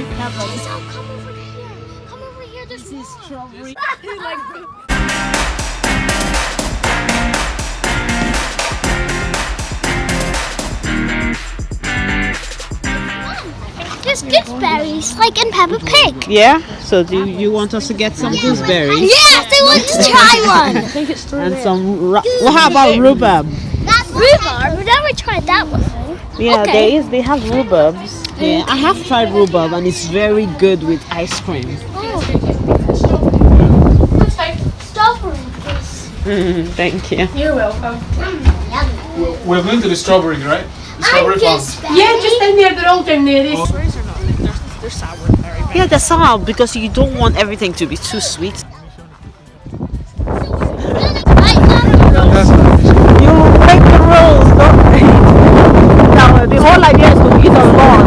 peppers. So come over here. Come over here. There's This is strawberry. There's gooseberries, like in Peppa Pig. Yeah? So do you want us to get some gooseberries? Yes, I want to try one. I think it's and some. Well, how about rhubarb? That's rhubarb. We've never tried that before. Yeah, Okay. they have rhubarbs. Yeah, I have tried rhubarb and it's very good with ice cream. Strawberry, please. Thank you. You're welcome. We're going to the strawberry, right? The strawberry farm. Yeah, just in there. They're all down there. Strawberries are not like they're sour. Yeah, they're sour because you don't want everything to be too sweet. You break the rules, don't you? Now, the whole idea is to eat a lot.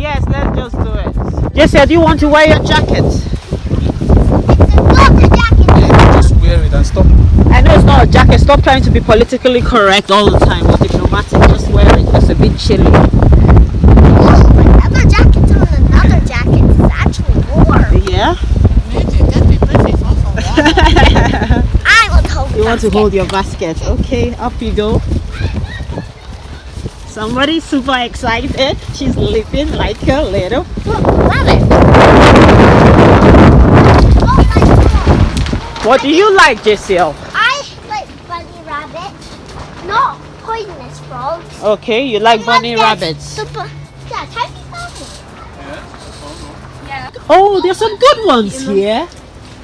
Yes, let's just do it. Jesse, do you want to wear your jacket? Just wear it and stop. I know it's not a jacket. Stop trying to be politically correct all the time or diplomatic. Just wear it. It's a bit chilly. Another jacket on another jacket is actually warm. Yeah? I want to hold You want to hold your basket. Okay, up you go. Somebody's super excited. She's leaping like a little rabbit. What do you like, JCL? I like bunny rabbit, not poisonous frogs. Okay, you like bunny rabbits. Super, yeah, tiny frogs. Oh, there's some good ones here.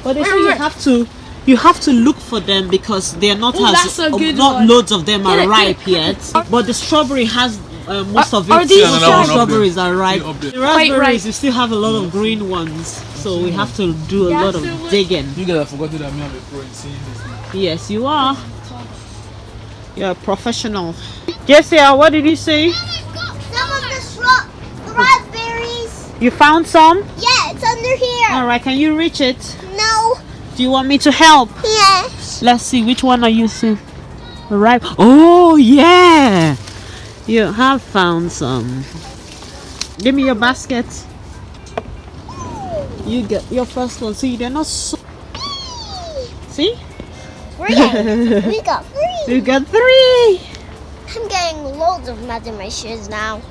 But they say you have to look for them because they're not that's a good not one. loads of them are ripe yet. But the strawberry has most of it. Are these most of the strawberries are ripe. The raspberries, ripe. you still have a lot of green ones, so we have to do a lot of digging. You guys have forgotten that me I'm a pro in seeing this. Yes, you are. You're a professional. Jesse, what did you say? Some of the raspberries. You found some? Yeah, it's under here. All right, can you reach it? No. Do you want me to help? Yes. Let's see, which one are you seeing? Right. Oh, yeah. You have found some. Give me your basket. You get your first one. See, they're not so... See? We got three. You got 3. I'm getting loads of mud in my shoes now.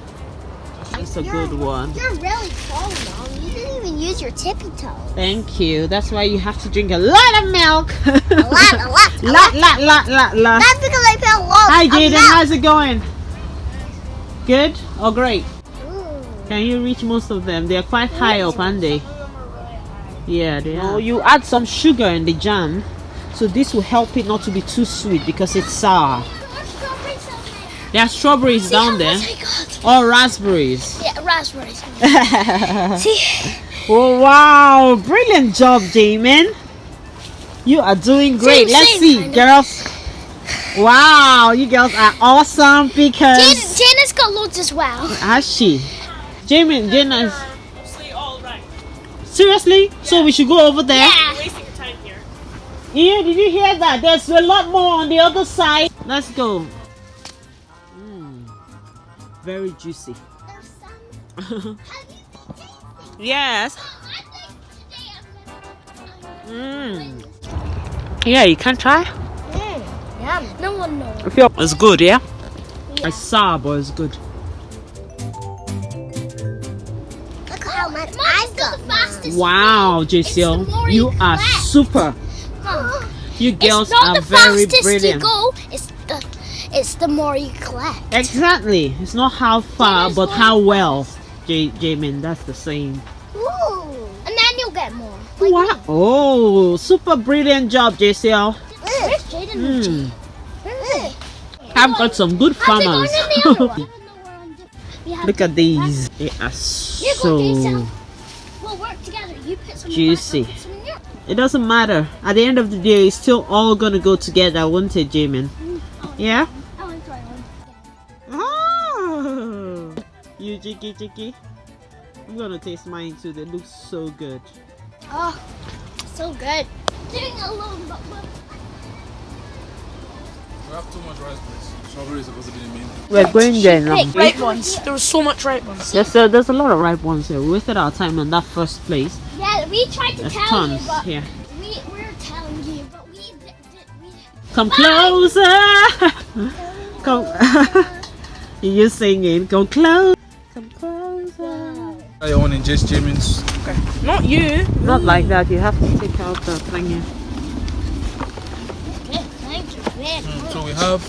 That's a good one. You're really tall, Mom. You didn't even use your tippy toe. Thank you. That's why you have to drink a lot of milk. A lot. Lot. That's because I put a lot Hi, of Jaden. milk. How's it going? Good or great? Ooh. Can you reach most of them? They are quite high up, aren't they? Yeah, they are. You add some sugar in the jam, so this will help it not to be too sweet because it's sour. There are strawberries down there. Or raspberries. Yeah, raspberries. See? Oh, wow. Brilliant job, Jamin. You are doing great. Let's see, girls. Wow, you girls are awesome because... Jana's got loads as well. Has she? Jamin, Jana's... Seriously? So we should go over there? Yeah. Yeah, did you hear that? There's a lot more on the other side. Let's go. Very juicy. Yes. Yeah, you can try. Yum. No one knows. It's good, yeah? It's sour, but it's good. Look how much I've got. Wow, JCL, you are super. You girls are very brilliant. It's the more you collect. Exactly. It's not how far, but how well. Jamin, that's the same. Ooh. And then you'll get more. Wow. Oh, super brilliant job, JCL. Where's Jaden? I've got some good farmers. Yeah. Look at these. They are so We'll work together. You put some juicy. It doesn't matter. At the end of the day, it's still all gonna go together, won't it, Jamin? Yeah? I want to try one. Oh, you chicky. I'm gonna taste mine too. They look so good. Oh, so good. Doing a little have too much raspberries. Strawberry is supposed to be the main thing. We're going there now. Ripe ones. There was so much ripe ones. Yes, sir, there's a lot of ripe ones here. We wasted our time on that first place. Yeah, we tried to There's tell tons you, but here. we're telling you, but we Come closer. Come. You're singing. Come close. Come closer. I own in just Jamin's. Okay. Not you. Not like that. You have to take out the thing here. So we have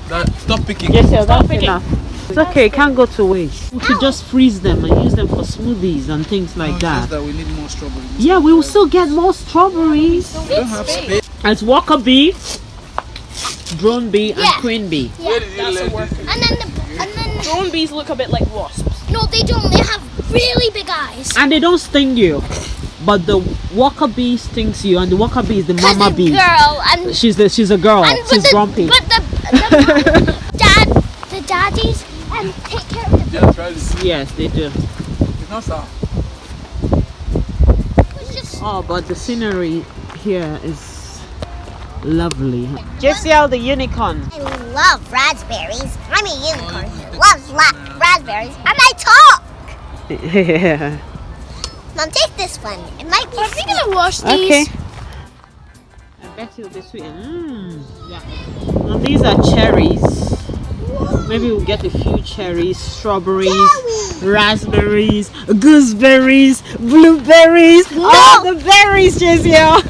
that. Stop picking. Yes, sir, that's picking. enough. It's okay. It can't go to waste. We could just freeze them and use them for smoothies and things like It's that. just that we need more strawberries. Yeah, we will still get more strawberries. We don't have space. It's Walker bee, drone bee, and Yeah. queen bee. Where did you learn this? And then Drone bees look a bit like wasps. no, they don't. They have really big eyes. And they don't sting you. But the Walker bee stings you, and the Walker bee is the 'Cause mama the bee. girl and She's a girl. and She's grumpy. But the daddies take care of the Yeah, try this. Yes, they do. It's not sour. It's just Oh, but the scenery here is lovely. JCL the unicorn. I love raspberries. I'm a unicorn who loves raspberries, and I talk. Yeah. Now take this one. It might be. Are we gonna wash these? Okay. I bet it'll be sweet. Yeah. Now these are cherries. Maybe we'll get a few cherries, strawberries, raspberries, gooseberries, blueberries. All the berries, JCL.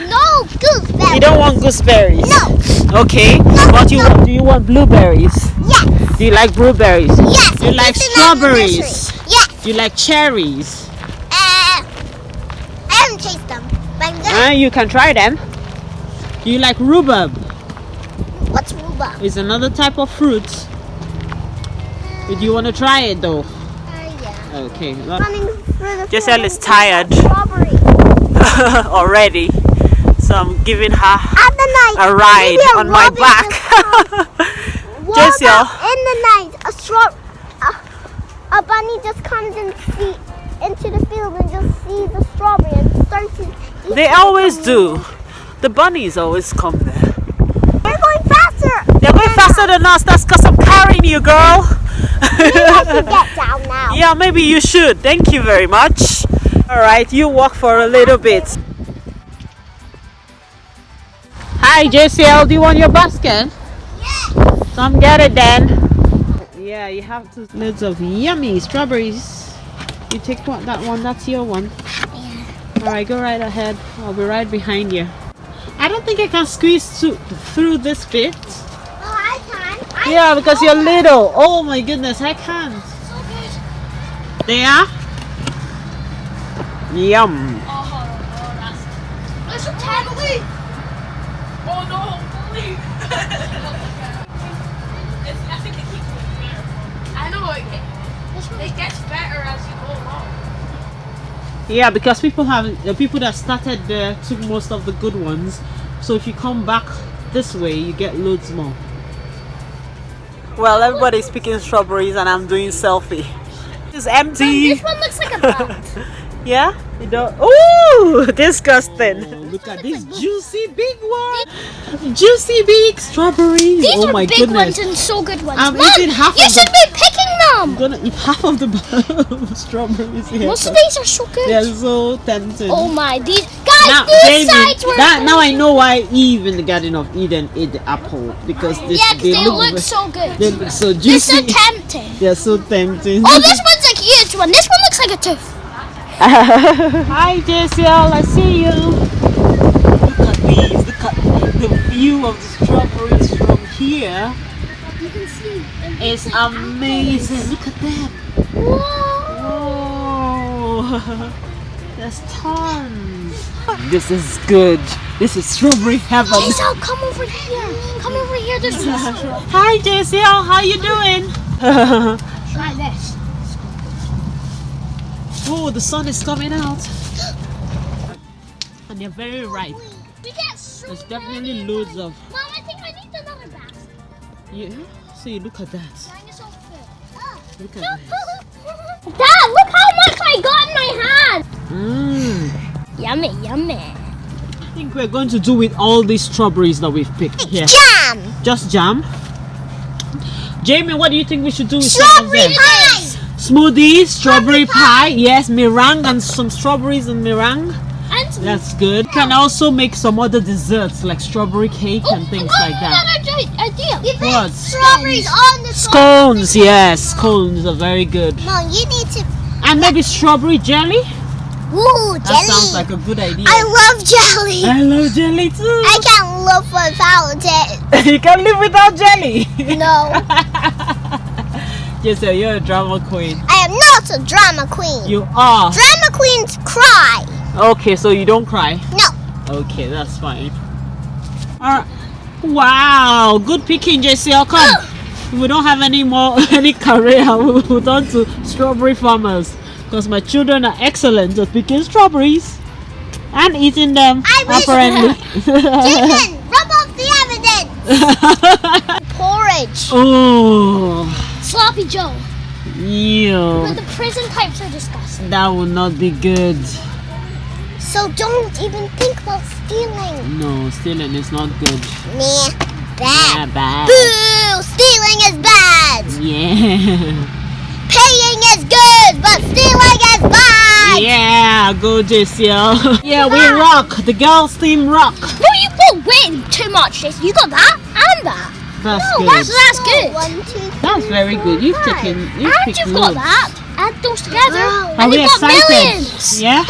No gooseberries. You don't want gooseberries? No. Okay. But do you want blueberries? Yes. Do you like blueberries? Yes. Do you like It's in the nursery. strawberries? Yes. Do you like cherries? I haven't tasted them, but I'm gonna. You can try them. Do you like rhubarb? What's rhubarb? It's another type of fruit. Do you want to try it though? Yeah. Okay. Running through the Giselle is tired strawberry. already, so I'm giving her At the night. a ride maybe a on my robin back. What Giselle. about in the night, a bunny just comes into the field and just sees a strawberry and starts to eat They it. always do. The bunnies always come there. They're going faster. They're going faster than us. That's because I'm carrying you, girl. Maybe I should get down now. Yeah, maybe you should. Thank you very much. All right, you walk for a little bit. Hi, JCL. Do you want your basket? Yeah. Come get it then. Yeah, you have two loads of yummy strawberries. You take that one. That's your one. Yeah. All right, go right ahead. I'll be right behind you. I don't think I can squeeze through this bit. Oh, I can. Yeah, because you're little. Oh my goodness, I can't. So good. There. Yum. Listen, Emily. Oh no, please. I think it keeps getting better. I know it gets better as you go along. Yeah, because the people that started there took most of the good ones. So if you come back this way, you get loads more. Well, everybody's picking strawberries and I'm doing selfie. It's empty. This one looks like a bug. Yeah? You don't. Ooh, disgusting. Look at this juicy big one. Juicy big strawberries. These Oh are my big goodness. ones and so good ones. I'm Mom, eating half you of should be picking I'm them. gonna eat half of the strawberries here. Most of these are so good. They're so tempting. Oh my, these guys, Now, these David, sides were. now I know why Eve in the Garden of Eden ate the apple, because Yeah, 'cause they look ve- so good. They look so They're juicy. so tempting. They're so tempting. Oh, this one's a huge one. This one looks like a tooth. Hi JCL, I see you. Look at these. Look at the view of the strawberries from here. You can see. It's amazing. Look at them. Whoa. Whoa. There's tons. This is good. This is strawberry heaven. Giselle, come over here. Come over here. There's Hi JCL, how you doing? Try this. Oh, the sun is coming out. And they're very ripe. We get so There's definitely loads of. Mom, I think I need another basket. Yeah. See, look at that. Mine is all full. Look at that. Dad, look how much I got in my hand. Mmm. Yummy, yummy. think we're going to do with all these strawberries that we've picked here? Jam. Just jam? Jamie, what do you think we should do with some of Strawberry them? pie. Smoothies, strawberry pie, yes, meringue and some strawberries and meringue. And That's good. Can also make some other desserts like strawberry cake and things like that. idea. You put What? strawberries on the Scones, yes, scones are very good. Mom, you need to. And maybe strawberry jelly? Ooh, jelly. That sounds like a good idea. I love jelly. I love jelly too. I can't live without it. You can live without jelly. No, Yes, sir, you're a drama queen. I am not a drama queen. You are. Drama queens cry. Okay, so you don't cry. No. Okay, that's fine. Alright. Wow, good picking, JCL. Come. If we don't have any more career, we'll put on to strawberry farmers. Because my children are excellent at picking strawberries and eating them, I wish- apparently. Jason, rub off the evidence. Porridge. Oh, Sloppy Joe. ew. But the prison types are disgusting. That would not be good. So don't even think about stealing. No, stealing is not good. Nah, Yeah, bad. bad. Boo! Stealing is bad. Yeah. Paying is good, but stealing is bad. Yeah, go JCL. Yeah, we rock. The girls team rock. No, you put way too much, Jason. You got that and that. That's No, good. that's good. 1, 2, 3. That's very good. You've taken. You've And picked you've got loads. that. Add those together. Wow. Are And we you've got excited? millions. Yeah.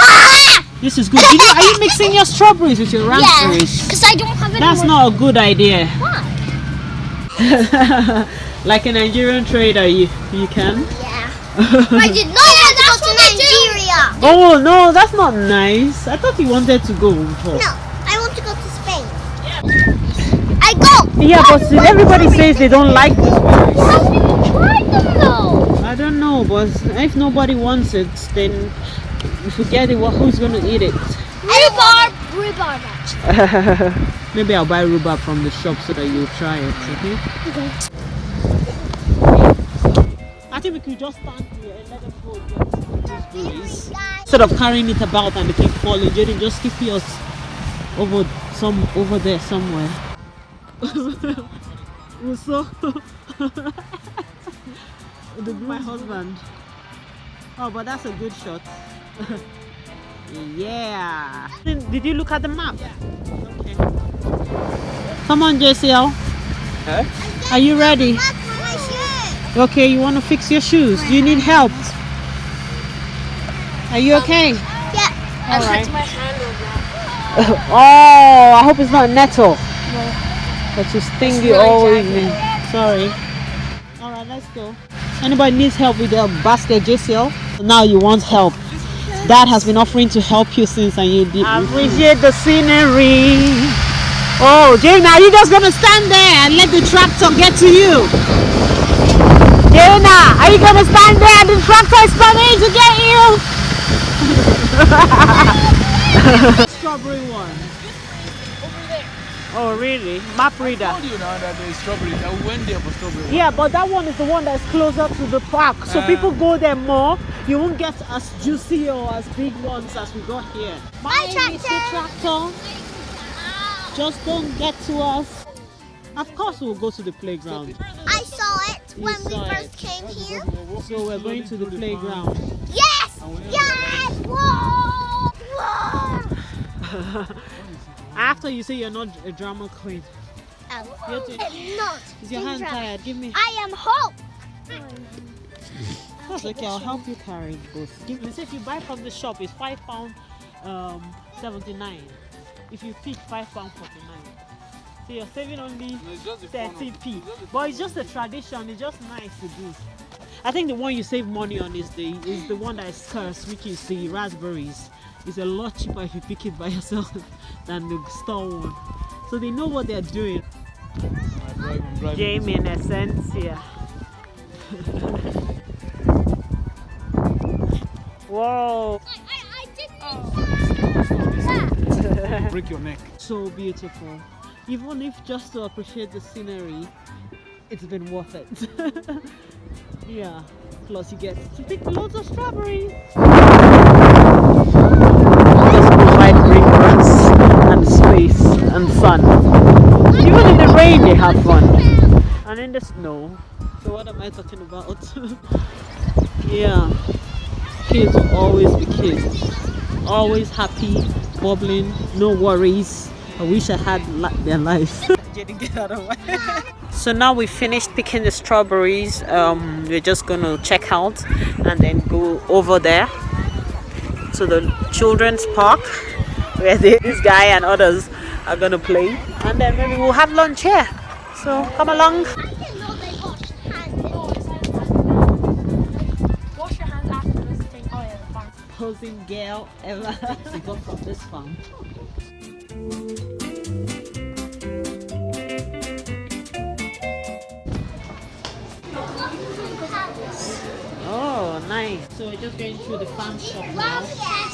This is good. Are you mixing your strawberries with your Yeah, raspberries? because I don't have any That's more. not a good idea. Why? Like a Nigerian trader, you can. Yeah. I did not want to go to Nigeria. Oh no, that's not nice. I thought you wanted to go. No, I want to go to Spain. I go. Yeah, but everybody says they don't like these berries. Haven't even tried them though. I don't know, but if nobody wants it, then if we get it, who's gonna eat it? Rhubarb actually. Maybe I'll buy rhubarb from the shop so that you'll try it. Okay? I think we could just stand here and let them go get these berries. Instead of carrying it about and they keep falling, Jaden, just keep yours over there somewhere. Also, my husband. Oh, but that's a good shot. Yeah. Did you look at the map? Yeah. Okay. Come on, JCL. Huh? Are you ready? Okay, you want to fix your shoes? Do you need help? Are you okay? Yeah. All right. My hand over. Oh, I hope it's not nettle. No. That will sting you all evening. Sorry. All right, let's go. Anybody needs help with their basket, JCL? Now you want help. Dad has been offering to help you since, and you did. Appreciate the scenery. Oh, Jana, are you just gonna stand there and let the tractor get to you? Jana, are you gonna stand there and the tractor is coming to get you? Strawberry one. Oh, really? Map reader. I told you now that there is strawberry. I went there for strawberry. Yeah, but that one is the one that's closer to the park. So people go there more. You won't get as juicy or as big ones as we got here. Bye, tractor. Just don't get to us. Of course we'll go to the playground. I saw it You when we saw first it. came here. So we're going to the playground. Yes! Yes! Whoa! Whoa! After you say you're not a drama queen. I'm You're not. Is your hand drama. tired? Give me. I am hope. That's okay, I'll help you carry both. Give me. Say if you buy from the shop, it's £5 79. If you pick £5.49. So you're saving only 30p. But it's just a tradition, it's just nice to do. I think the one you save money on is the one that is scarce, which is the raspberries. It's a lot cheaper if you pick it by yourself than the store one. So they know what they're doing. I'm driving. Jamie in essence, yeah. Whoa. Break your neck. So beautiful. Even if just to appreciate the scenery, it's been worth it. Yeah. Plus you get to pick loads of strawberries. Just provide green grass and and sun. Even in the rain they have fun. And in the snow. So what am I talking about? Yeah. Kids will always be kids. Always happy, bubbling, no worries. I wish I had their life. Get out of my way. So now we finished picking the strawberries. We're just gonna check out and then go over there to the children's park where this guy and others are gonna play, and then maybe we'll have lunch here. So come along. Wash your hands after visiting oil farm. Posing girl ever. We got from this farm. Oh, nice. So we're just going through the farm shop now,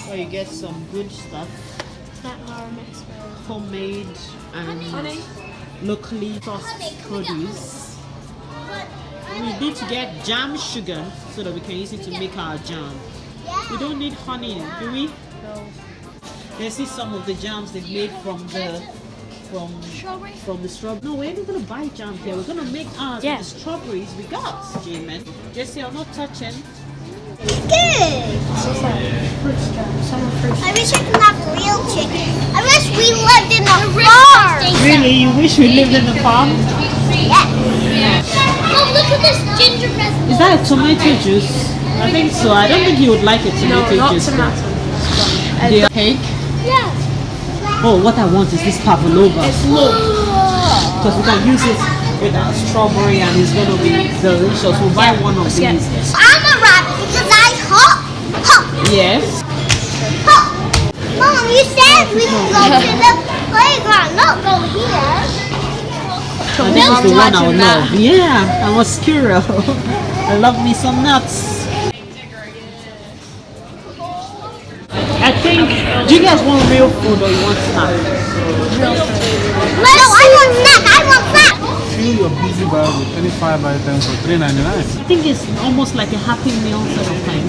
where you get some good stuff. Homemade and locally sourced produce. We need to get jam sugar so that we can use it to make our jam. We don't need honey, do we? No. Let's see some of the jams they've made from the strawberry. No, we're not gonna buy jam here. We're gonna make ours with the strawberries we got, Jamin. Jesse, I'm not touching. Good. I wish I could have real chicken. I wish we lived in a farm. Really? You wish we lived in the farm? Yes. Oh, look at this gingerbread. Is that a tomato juice? I think so. I don't think you would like a tomato juice. The cake? Yeah. Oh, what I want is this pavlova. It's low. Because we can use it with our strawberry and it's going to be delicious. We'll buy one of these. I'm a rabbit because I hop. Yes. Hop. Mom, you said we can go to the playground, not go here. And this is the one I would love. Yeah, I'm a squirrel. I love me some nuts. I think, do you guys want real food or you want snack? No, I want snack. I want snack. Fill your busy bag with 25 items for $3.99. I think it's almost like a Happy Meal sort of thing.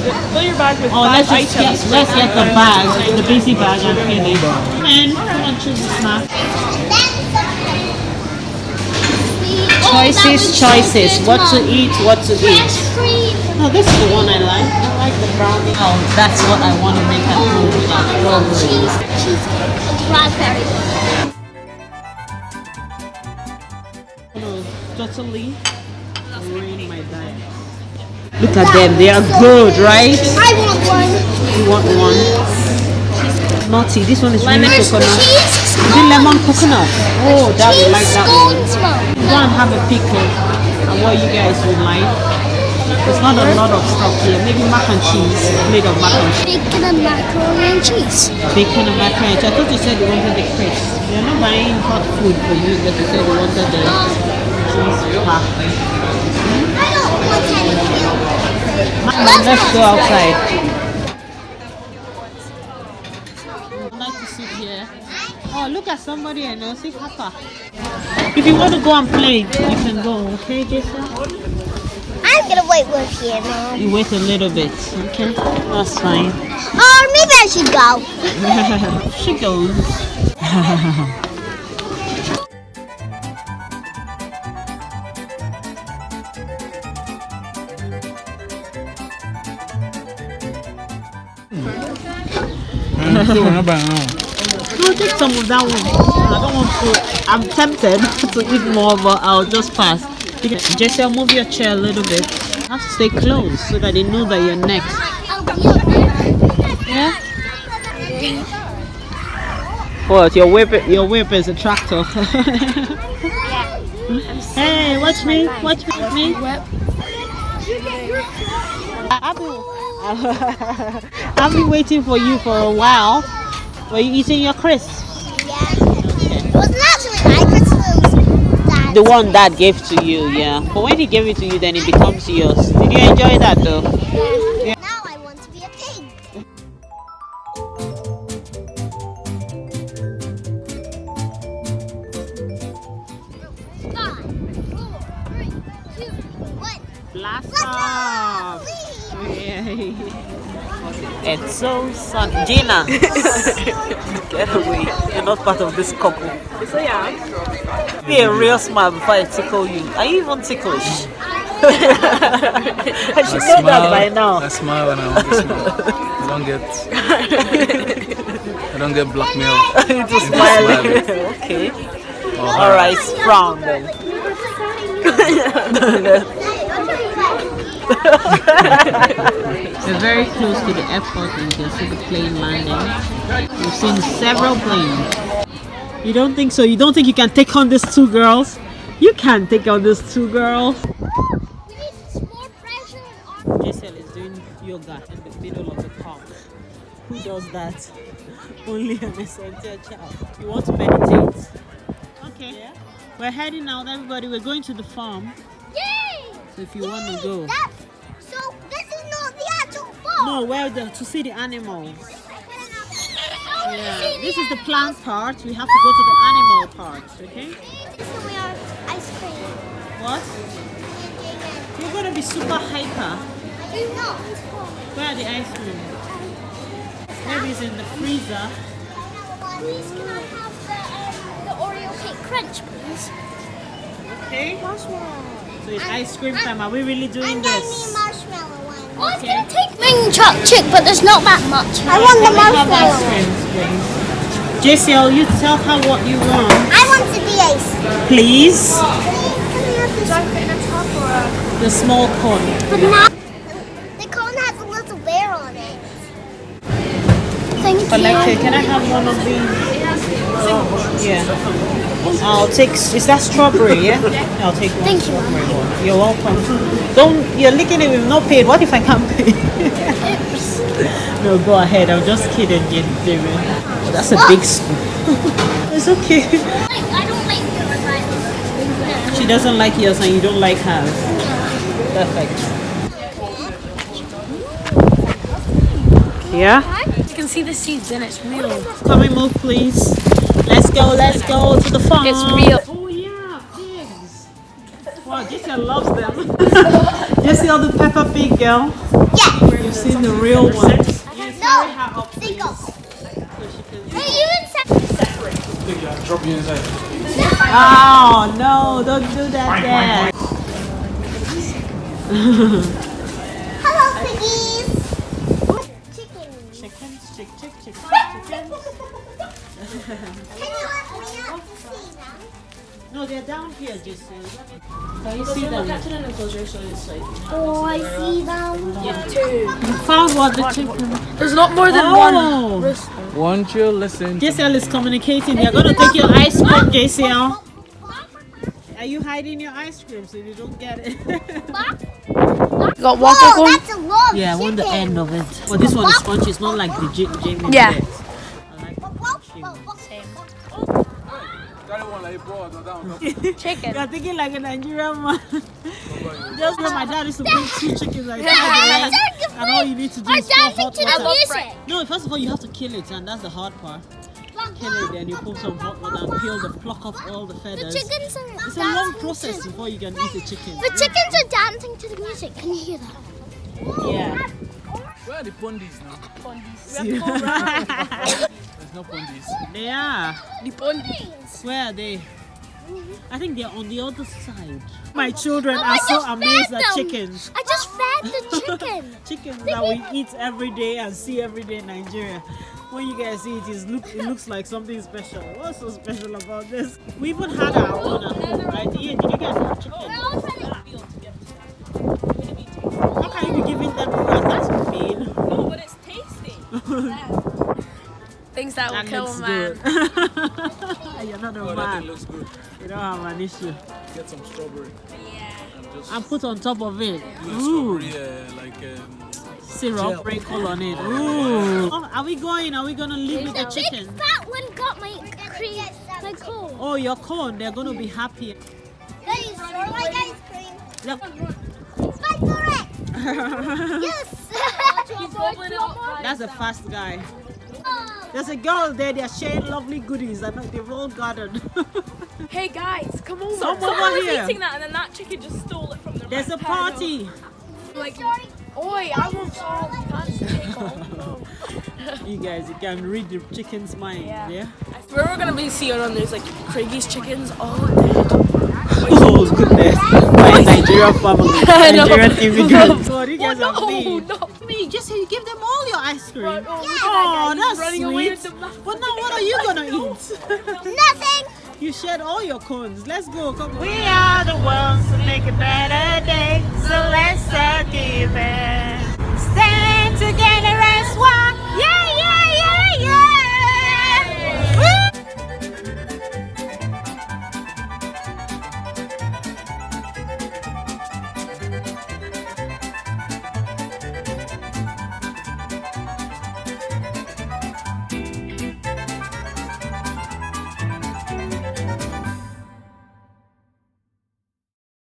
Fill your bag with let's get the bag, the busy bag and fill it. And come on, choose a snack. Choices. What to eat, what to eat. Oh, this is the one I like. I like the brownie. Oh, that's what I want to make at home with our strawberries. Raspberry. Totally ruin my diet. Look at them, they are good, right? I want one. You want one? Naughty, this one is really coconut. Cheese, Is it lemon coconut? Oh, that would like that one. Go and have a pickle and what you guys would like. There's not a lot of stuff here. Maybe mac and cheese, made of mac and cheese. Bacon and macaroni and cheese. Bacon and macaroni and cheese. I thought you said you wanted the crisps. You're not buying hot food for you because you said you wanted the cheese pack. I don't want anything. Let's go outside. I'd like to sit here. Oh, look at somebody I know. See Papa. If you want to go and play, you can go. Okay, Jason? I'm gonna wait with you, Mom. You wait a little bit. Okay, that's fine. Or maybe I should go. She goes. No, take some of that one. I don't want to. I'm tempted to eat more, but I'll just pass. Jesse, I'll move your chair a little bit. You have to stay close so that they know that you're next. Yeah? What? Your whip is a tractor. Hey, watch me. Watch me. I've been waiting for you for a while. Were you eating your crisps? Yeah. It wasn't actually my crisps, it was Dad's. The one Dad gave to you, yeah. But when he gave it to you, then it becomes yours. Did you enjoy that though? Yeah. Now I want to be a pig. 5, 4, 3, 2, 1. Blast off! Yay. It's so sunny. Gina! Get away. You're not part of this couple. So yeah. Be a real smile before I tickle you. Are you even ticklish? I should know that by now. I smile when I want to smile. I don't get blackmailed. To smile. Okay. Alright, frown then. We're very close to the airport and you can see the plane landing. We've seen several planes. You don't think so? You don't think you can take on these two girls? You can't take on these two girls. We need more pressure on JCL is doing yoga in the middle of the park. Who does that? Only an essential child. You want to meditate? Okay. Yeah. We're heading out, everybody. We're going to the farm. Yay! So if you want to go. So this is not the actual farm. No, we're there to see the animals. Yeah. See This is the plant part. We have to go to the animal part, okay? This is we are ice cream. What? You're going to be super hyper. No. Where are the ice cream? Maybe it's in the freezer. Please, can I have the Oreo cake crunch, please? Okay. Marshmallow. So it's ice cream time. Are we really doing I'm getting this? the marshmallow one. Oh, it's Okay. gonna take mini choc chick, but there's not that much. I want the Have ice marshmallow. cream, please. JCL, you tell her what you want. I want to be ice. Please. Can I have this? The small cone. But now the cone has a little bear on it. Thank you. Collected. Can I have one of these? Yeah. I'll take. Is that strawberry? Yeah. I'll take one. Thank you. strawberry one. You're welcome. Don't. You're licking it with no paid. What if I can't pay? Oops. No, go ahead. I'm just kidding, Jimmy. Oh, that's a big scoop. It's okay. I don't like yours. She doesn't like yours and you don't like hers. Perfect. Yeah. You can see the seeds and it's real. Can we move, please? Let's go to the farm. It's real. Oh yeah, pigs. Wow, Jessica loves them. Jessica, the Peppa Pig girl. Yeah. You've seen the real ones. No. Up, They go. so she can... Hey, even separate. Drop you inside. Oh no, don't do that, Dad. Hello, piggies. Chickens. Chickens. Can you let me up to see them? No, they're down here, Jessica. Can you see them? Oh, I see them. Found what the chicken. There's not more than Oh. one. Won't you listen? JCL is communicating. They're gonna take your ice cream, JCL. Are you hiding your ice cream so you don't get it? Got water Oh, cone. that's a lot of Yeah, I want the chicken. end of it. But this one is spongy. It's not like the Jamie. Yeah. bit. I like Chicken. You're thinking like a Nigerian man. Just when my dad used to bring 2 chickens like that, and all you need to do We're is pour dancing hot to the water. music. No, first of all you have to kill it, and that's the hard part. Kill it, then you put some hot water and pluck off all the The feathers. chickens are It's a long dancing process to- before you can eat a chicken. The chickens are dancing to the music. Can you hear that? Yeah. Where are the pondies now? See? There's no pondies. They are. The pondies. Where are they? I think they're on the other side. My children are so amazed at chickens. I just fed the chicken. Chickens that we eat every day and see every day in Nigeria. When you guys see it, it looks like something special. What's so special about this? We even had our own at home, right? Ian, did you guys have chicken? How can you be giving them rat? That's mean. No, but it's tasty. Things that will That kill looks a man. good. You're not a Oh, that man. thing looks good. You don't have an issue. Get some strawberry. And just And put on top of it. do a Ooh. strawberry Syrup, sprinkle on it. Ooh. Oh, are we going? Are we gonna leave with the Big chicken? fat one got my cream, my cone. Oh, your cone. They're gonna be happy. Guys, you like ice cream? Look. Fight for it! Yes! That's a fast guy. There's a girl there. They're sharing lovely goodies. I know they've all gathered. Hey guys, come over. Come over Someone was here. eating that and then that chicken just stole it from the There's a party. Like, Oi, I want some. Can't take home. You guys, you can read the chicken's mind, yeah? We're gonna be seeing on those like Craigie's chickens. Oh goodness, my Nigerian family, Nigerian immigrants. What you guys are doing? No. Me, just say you give them all your ice cream. Right, Oh, that's running away with sweet. the back. But now what are you gonna eat? Nothing. You shared all your cones. Let's go. Come on. We are the ones who make a better day. So let's start giving.